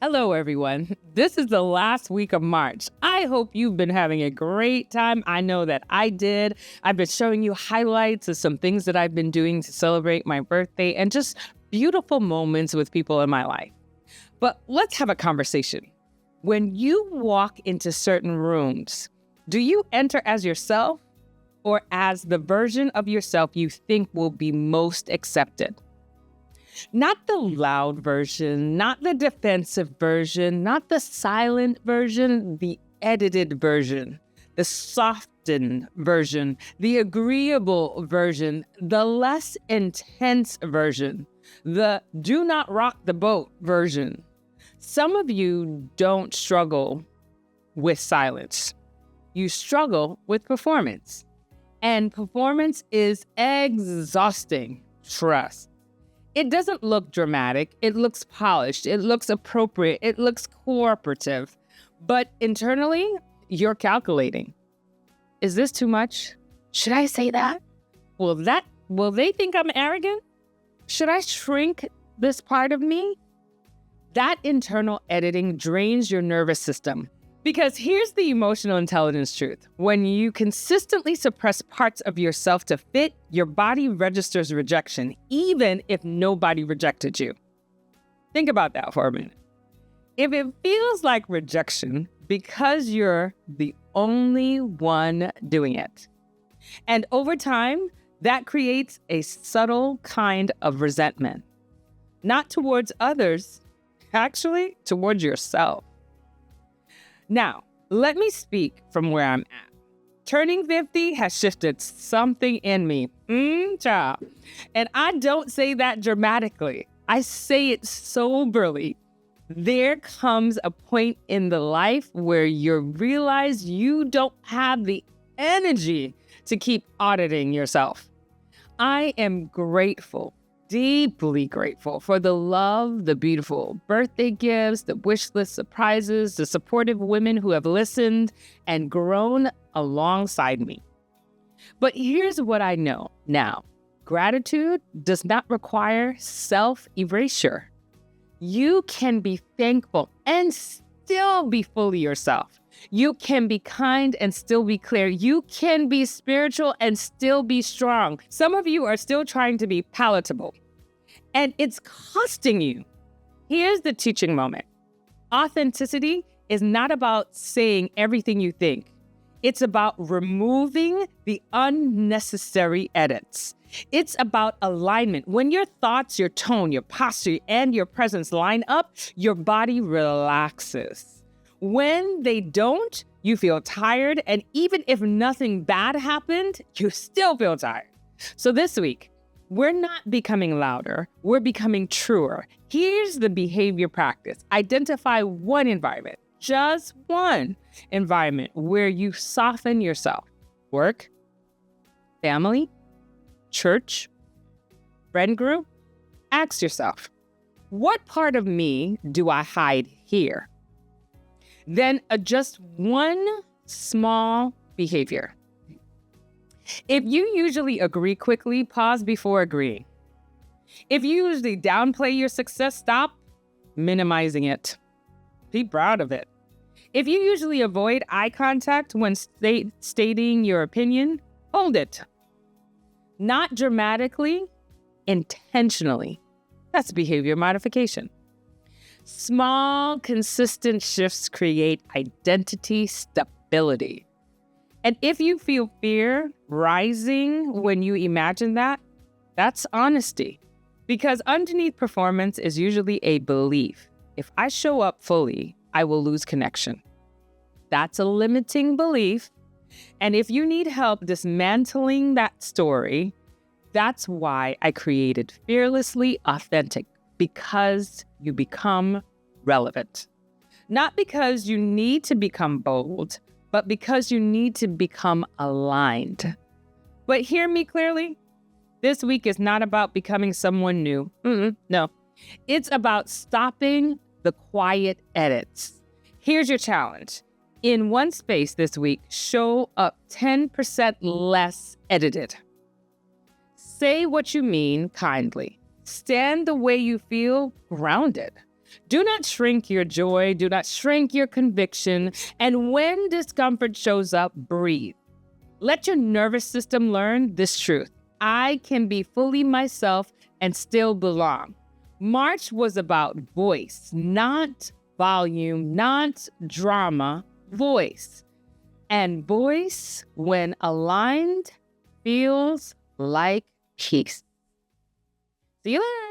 Hello, everyone. This is the last week of March. I hope you've been having a great time. I know that I did. I've been showing you highlights of some things that I've been doing to celebrate my birthday and just beautiful moments with people in my life. But let's have a conversation. When you walk into certain rooms, do you enter as yourself or as the version of yourself you think will be most accepted? Not the loud version, not the defensive version, not the silent version, the edited version, the softened version, the agreeable version, the less intense version, the do not rock the boat version. Some of you don't struggle with silence. You struggle with performance. And performance is exhausting. Trust. It doesn't look dramatic. It looks polished. It looks appropriate. It looks cooperative. But internally, you're calculating. Is this too much? Should I say that? Will they think I'm arrogant? Should I shrink this part of me? That internal editing drains your nervous system. Because here's the emotional intelligence truth. When you consistently suppress parts of yourself to fit, your body registers rejection, even if nobody rejected you. Think about that for a minute. If it feels like rejection because you're the only one doing it, and over time, that creates a subtle kind of resentment, not towards others, actually towards yourself. Now, let me speak from where I'm at. Turning 50 has shifted something in me. Child. And I don't say that dramatically. I say it soberly. There comes a point in the life where you realize you don't have the energy to keep auditing yourself. I am grateful, deeply grateful for the love, the beautiful birthday gifts, the wish list surprises, the supportive women who have listened and grown alongside me. But here's what I know now. Gratitude does not require self-erasure. You can be thankful and still be fully yourself. You can be kind and still be clear. You can be spiritual and still be strong. Some of you are still trying to be palatable, and it's costing you. Here's the teaching moment. Authenticity is not about saying everything you think. It's about removing the unnecessary edits. It's about alignment. When your thoughts, your tone, your posture, and your presence line up, your body relaxes. When they don't, you feel tired, and even if nothing bad happened, you still feel tired. So this week, we're not becoming louder, we're becoming truer. Here's the behavior practice. Identify one environment, just one environment where you soften yourself. Work, family, church, friend group. Ask yourself, what part of me do I hide here? Then adjust one small behavior. If you usually agree quickly, pause before agreeing. If you usually downplay your success, stop minimizing it. Be proud of it. If you usually avoid eye contact when stating your opinion, hold it. Not dramatically, intentionally. That's behavior modification. Small, consistent shifts create identity stability. And if you feel fear rising when you imagine that, that's honesty. Because underneath performance is usually a belief. If I show up fully, I will lose connection. That's a limiting belief. And if you need help dismantling that story, that's why I created Fearlessly Authentic, because you become relevant. Not because you need to become bold, but because you need to become aligned. But hear me clearly. This week is not about becoming someone new. No. It's about stopping the quiet edits. Here's your challenge. In one space this week, show up 10% less edited. Say what you mean kindly. Stand the way you feel grounded. Do not shrink your joy. Do not shrink your conviction. And when discomfort shows up, breathe. Let your nervous system learn this truth. I can be fully myself and still belong. March was about voice, not volume, not drama, voice. And voice, when aligned, feels like peace. See you later.